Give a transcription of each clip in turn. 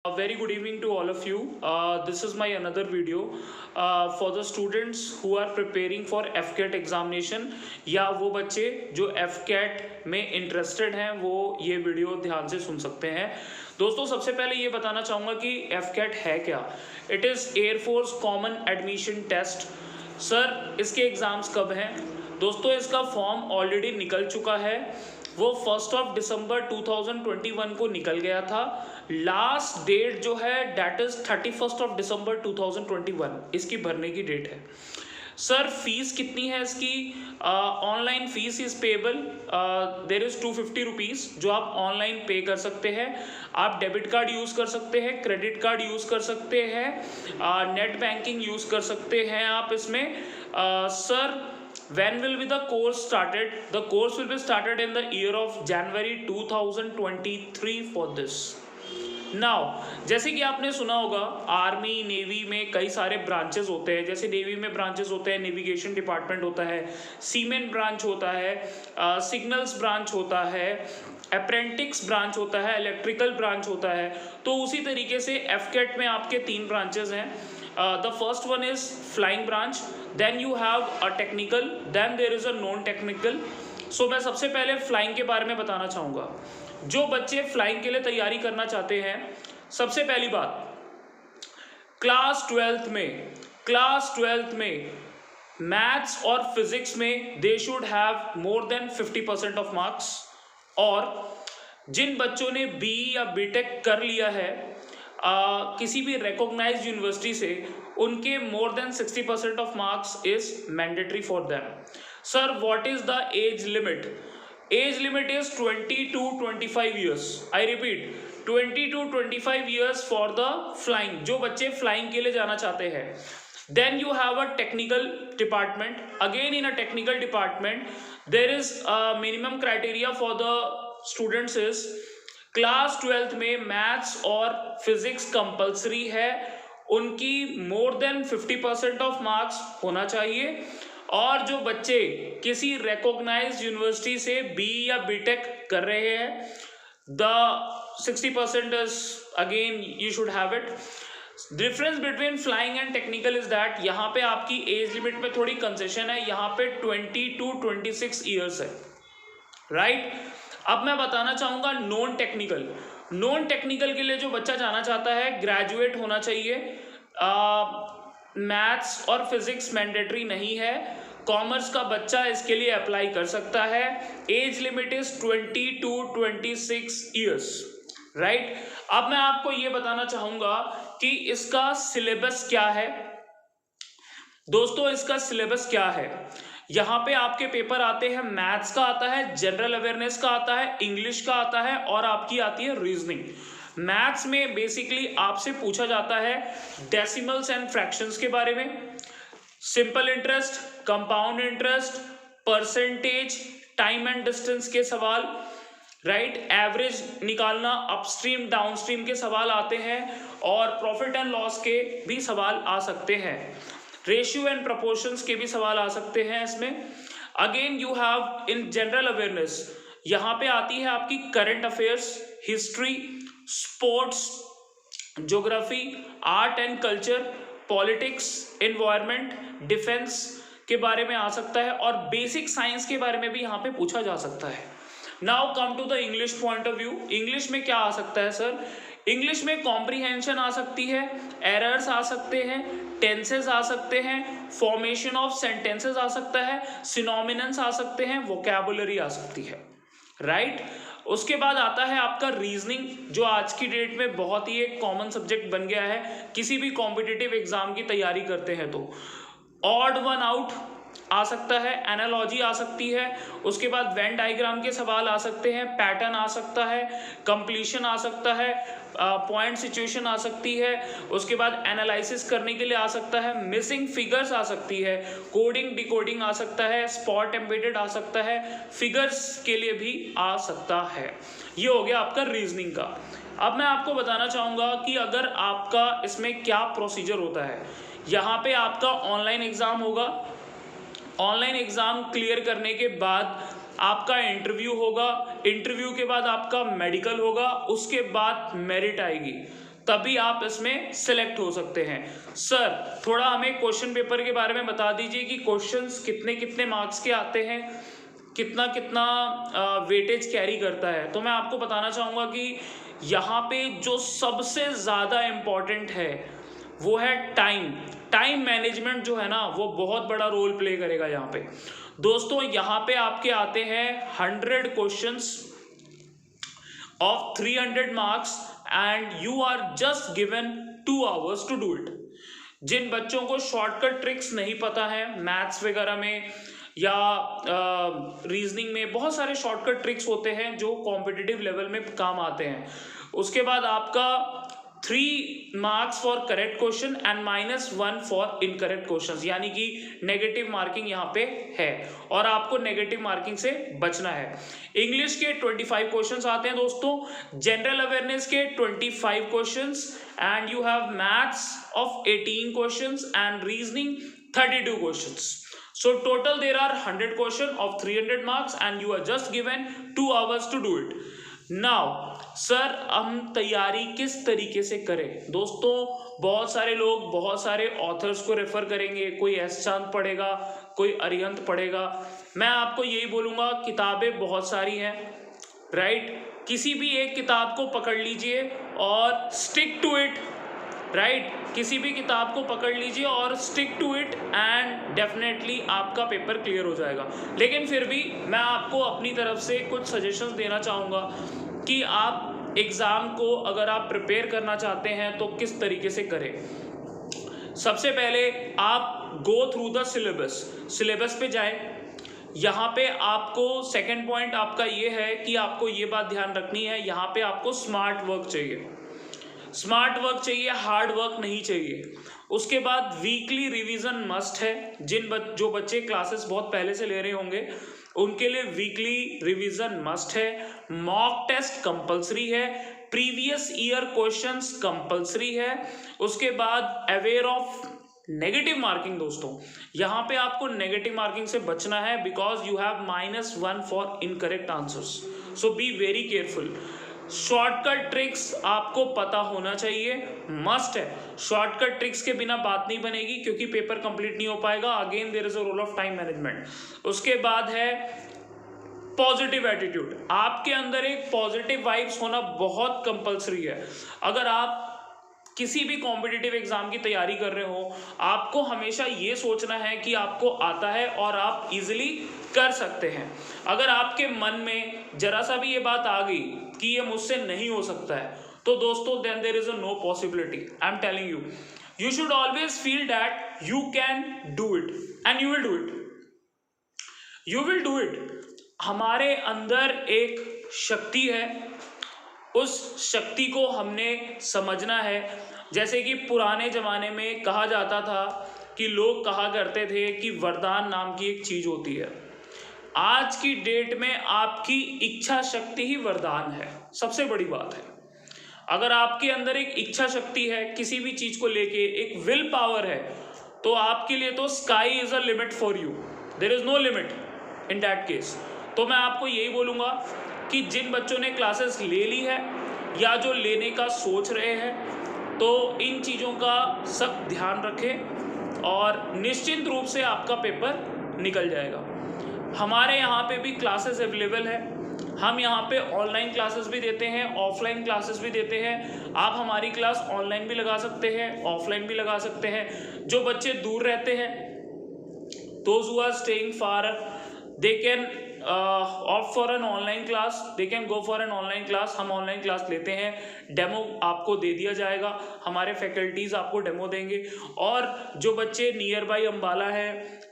A very good evening to all of you. This is my another video for the students who are preparing for FCAT examination या वो बच्चे जो FCAT में interested हैं वो ये वीडियो ध्यान से सुन सकते हैं। दोस्तों सबसे पहले ये बताना चाहूँगा कि FCAT है क्या। It is air force common admission test. Sir इसके एग्ज़ाम्स कब हैं? दोस्तों इसका फॉर्म ऑलरेडी निकल चुका है, वो 1 दिसंबर 2021 को निकल गया था। लास्ट डेट जो है डेट इज 31 दिसंबर 2021 इसकी भरने की डेट है। सर फीस कितनी है इसकी? Online fees is payable, there is 250 rupees जो आप ऑनलाइन पे कर सकते हैं। आप डेबिट कार्ड यूज़ कर सकते हैं, क्रेडिट कार्ड यूज़ कर सकते हैं, नेट बैंकिंग यूज़ कर सकते हैं आप इसमें। Sir when will be the course started? The course will be started in the year of January 2023 for this. Now जैसे कि आपने सुना होगा आर्मी नेवी में कई सारे ब्रांचेस होते हैं। जैसे नेवी में ब्रांचेस होते हैं, नेविगेशन डिपार्टमेंट होता है, सीमेन ब्रांच होता है, सिग्नल्स ब्रांच होता है, अप्रेंटिक्स ब्रांच होता है, इलेक्ट्रिकल ब्रांच होता है। तो उसी तरीके से FCAT में आपके 3 ब्रांचेस हैं। The first one is flying branch, then you have a technical, then there is a non-technical. So मैं सबसे पहले flying के बारे में बताना चाहूँगा। जो बच्चे flying के लिए तैयारी करना चाहते हैं, सबसे पहली बात क्लास 12th में मैथ्स और फिजिक्स में they should have more than 50% of marks. और जिन बच्चों ने BE या BTech कर लिया है किसी भी रिकॉग्नाइज्ड यूनिवर्सिटी से, उनके more than 60% of marks is mandatory for them. Sir what is the age limit? Age limit is 20 to 25 years. I repeat 20 to 25 years for the flying, जो बच्चे फ्लाइंग के लिए जाना चाहते हैं। Then you have a technical department. Again in a technical department there is minimum criteria for the students is class 12th में maths और physics compulsory है, उनकी मोर देन 50% ऑफ मार्क्स होना चाहिए। और जो बच्चे किसी रिकॉग्नाइज्ड यूनिवर्सिटी से BE या BTech कर रहे हैं, the 60% is again you should have it. Difference between flying and technical is that यहाँ पे आपकी एज लिमिट में थोड़ी कंसेशन है, यहाँ पे 20 to 26 ईयर्स है, राइट। अब मैं बताना चाहूँगा नॉन टेक्निकल के लिए जो बच्चा जाना चाहता है ग्रेजुएट होना चाहिए। मैथ्स और फिजिक्स मैंडेटरी नहीं है, कॉमर्स का बच्चा इसके लिए अप्लाई कर सकता है। As limit is 20 to 26 years, right. अब मैं आपको ये बताना चाहूँगा कि इसका सिलेबस क्या है। दोस्तों इसका सिलेबस क्या है, यहाँ पे आपके पेपर आते हैं, मैथ्स का आता है, जनरल अवेयरनेस का आता है, इंग्लिश का आता है और आपकी आती है रीजनिंग। मैथ्स में बेसिकली आपसे पूछा जाता है डेसिमल्स एंड फ्रैक्शंस के बारे में, simple interest, compound interest, percentage, time and distance के सवाल, राइट। एवरेज निकालना, अपस्ट्रीम डाउनस्ट्रीम के सवाल आते हैं और प्रॉफिट एंड लॉस के भी सवाल आ सकते हैं, रेशियो एंड प्रपोर्शंस के भी सवाल आ सकते हैं इसमें। Again you have in general awareness, यहाँ पे आती है आपकी current affairs, history, sports, geography, art and culture, politics, environment, defence के बारे में आ सकता है और बेसिक साइंस के बारे में भी यहाँ पे पूछा जा सकता है। Now come to the English point of view. English में क्या आ सकता है सर? इंग्लिश में कॉम्प्रीहेंशन आ सकती है, एरर्स आ सकते हैं, टेंसेस आ सकते हैं, फॉर्मेशन ऑफ सेंटेंसेस आ सकता है, सिनोमिनन्स आ सकते हैं, वोकैबुलरी आ सकती है, राइट। उसके बाद आता है आपका रीजनिंग, जो आज की डेट में बहुत ही एक कॉमन सब्जेक्ट बन गया है किसी भी कॉम्पिटिटिव एग्जाम की तैयारी करते हैं तो। ऑड वन आउट आ सकता है, एनालॉजी आ सकती है, उसके बाद वेन डायग्राम के सवाल आ सकते हैं, पैटर्न आ सकता है, कंप्लीशन आ सकता है, पॉइंट सिचुएशन आ सकती है, उसके बाद एनालिसिस करने के लिए आ सकता है, मिसिंग फिगर्स आ सकती है, कोडिंग डिकोडिंग आ सकता है, स्पॉट एम्बेडेड आ सकता है, फिगर्स के लिए भी आ सकता है। ये हो गया आपका रीजनिंग का। अब मैं आपको बताना चाहूँगा कि अगर आपका इसमें क्या प्रोसीजर होता है। यहाँ पे आपका ऑनलाइन एग्ज़ाम होगा, ऑनलाइन एग्ज़ाम क्लियर करने के बाद आपका इंटरव्यू होगा, इंटरव्यू के बाद आपका मेडिकल होगा, उसके बाद मेरिट आएगी। तभी आप इसमें सिलेक्ट हो सकते हैं। सर थोड़ा हमें क्वेश्चन पेपर के बारे में बता दीजिए कि क्वेश्चंस कितने कितने मार्क्स के आते हैं, कितना कितना वेटेज कैरी करता है। तो मैं आपको बताना चाहूँगा कि यहाँ पे जो सबसे ज़्यादा इम्पॉर्टेंट है वो है टाइम मैनेजमेंट जो है ना, वो बहुत बड़ा रोल प्ले करेगा यहाँ पे। दोस्तों यहाँ पे आपके आते हैं 100 questions of 300 marks and you are just given 2 hours to do it. जिन बच्चों को शॉर्टकट ट्रिक्स नहीं पता है मैथ्स वगैरह में या रीजनिंग में, बहुत सारे शॉर्टकट ट्रिक्स होते हैं जो कॉम्पिटिटिव लेवल में काम आते हैं। उसके बाद आपका 3 marks for correct question and -1 for incorrect questions, यानी कि नेगेटिव मार्किंग यहाँ पे है और आपको नेगेटिव मार्किंग से बचना है। इंग्लिश के 25 क्वेश्चंस आते हैं दोस्तों, जनरल अवेयरनेस के 25 questions and you have maths of 18 questions and reasoning 32 questions. So total there are 100 question of 300 marks and you are just given 2 hours to do it. Now sir हम तैयारी किस तरीके से करें? दोस्तों बहुत सारे लोग बहुत सारे ऑथर्स को रेफर करेंगे, कोई एस चांद पढ़ेगा, कोई अरिहंत पढ़ेगा। मैं आपको यही बोलूँगा किताबें बहुत सारी हैं, राइट? किसी भी एक किताब को पकड़ लीजिए और स्टिक टू इट, राइट? किसी भी किताब को पकड़ लीजिए और stick to it and definitely आपका पेपर क्लियर हो जाएगा। लेकिन फिर भी मैं आपको अपनी तरफ से कुछ सजेशंस देना चाहूँगा कि आप एग्ज़ाम को अगर आप प्रिपेयर करना चाहते हैं तो किस तरीके से करें। सबसे पहले आप गो थ्रू द सिलेबस पे जाएं। यहाँ पे आपको सेकेंड पॉइंट आपका ये है कि आपको ये बात ध्यान रखनी है, यहाँ पे आपको स्मार्ट वर्क चाहिए, हार्ड वर्क नहीं चाहिए। उसके बाद वीकली रिवीजन मस्ट है। जो बच्चे क्लासेस बहुत पहले से ले रहे होंगे उनके लिए वीकली रिवीजन मस्ट है। मॉक टेस्ट कंपलसरी है, प्रीवियस ईयर क्वेश्चंस कंपलसरी है। उसके बाद अवेयर ऑफ नेगेटिव मार्किंग। दोस्तों यहाँ पे आपको नेगेटिव मार्किंग से बचना है because you have -1 for incorrect answers, so be very careful. Shortcut tricks आपको पता होना चाहिए, मस्ट है। शॉर्टकट ट्रिक्स के बिना बात नहीं बनेगी क्योंकि पेपर कंप्लीट नहीं हो पाएगा। Again there is a role of time management. उसके बाद है पॉजिटिव एटीट्यूड। आपके अंदर एक पॉजिटिव वाइब्स होना बहुत कंपलसरी है। अगर आप किसी भी कॉम्पिटिटिव एग्जाम की तैयारी कर रहे हो, आपको हमेशा ये सोचना है कि आपको आता है और आप इजीली कर सकते हैं। अगर आपके मन में जरा सा भी ये बात आ गई कि ये मुझसे नहीं हो सकता है, तो दोस्तों then there is a no possibility. I am telling you, you should always feel that you can do it and you will do it, you will do it. हमारे अंदर एक शक्ति है, उस शक्ति को हमने समझना है। जैसे कि पुराने ज़माने में कहा जाता था कि लोग कहा करते थे कि वरदान नाम की एक चीज़ होती है। आज की डेट में आपकी इच्छा शक्ति ही वरदान है, सबसे बड़ी बात है। अगर आपके अंदर एक इच्छा शक्ति है किसी भी चीज़ को लेके, एक विल पावर है, तो आपके लिए तो sky is a limit for you, there is no limit in that case. तो मैं आपको यही बोलूँगा कि जिन बच्चों ने क्लासेस ले ली है या जो लेने का सोच रहे हैं, तो इन चीज़ों का सख्त ध्यान रखें और निश्चित रूप से आपका पेपर निकल जाएगा। हमारे यहाँ पे भी क्लासेस अवेलेबल है। हम यहाँ पे ऑनलाइन क्लासेस भी देते हैं, ऑफलाइन क्लासेस भी देते हैं। आप हमारी क्लास ऑनलाइन भी लगा सकते हैं, ऑफलाइन भी लगा सकते हैं। जो बच्चे दूर रहते हैं, those who are staying far, they can opt for an online class, they can go for an online class। हम ऑनलाइन क्लास लेते हैं, डेमो आपको दे दिया जाएगा, हमारे फैकल्टीज़ आपको डेमो देंगे। और जो बच्चे नियर बाई अम्बाला है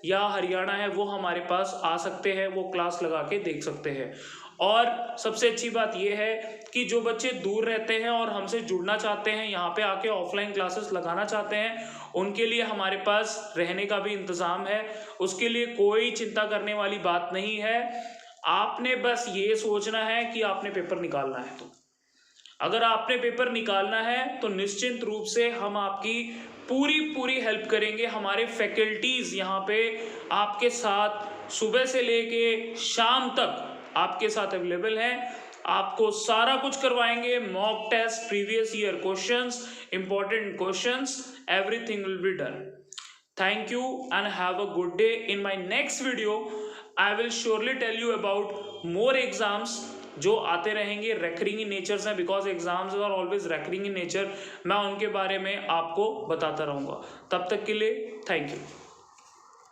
या हरियाणा है, वो हमारे पास आ सकते हैं, वो क्लास लगा के देख सकते हैं। और सबसे अच्छी बात यह है कि जो बच्चे दूर रहते हैं और हमसे जुड़ना चाहते हैं, यहाँ पे आके ऑफलाइन क्लासेस लगाना चाहते हैं, उनके लिए हमारे पास रहने का भी इंतज़ाम है। उसके लिए कोई चिंता करने वाली बात नहीं है। आपने बस ये सोचना है कि आपने पेपर निकालना है। तो अगर आपने पेपर निकालना है तो निश्चित रूप से हम आपकी पूरी हेल्प करेंगे। हमारे फैकल्टीज़ यहाँ पे आपके साथ सुबह से लेके शाम तक आपके साथ अवेलेबल हैं। आपको सारा कुछ करवाएंगे, mock test, previous year questions, important questions, everything will be done. Thank you and have a good day. In my next video, I will surely tell you about more exams जो आते रहेंगे, recurring in nature हैं, because exams are always recurring in nature. मैं उनके बारे में आपको बताता रहूँगा. तब तक के लिए थैंक यू.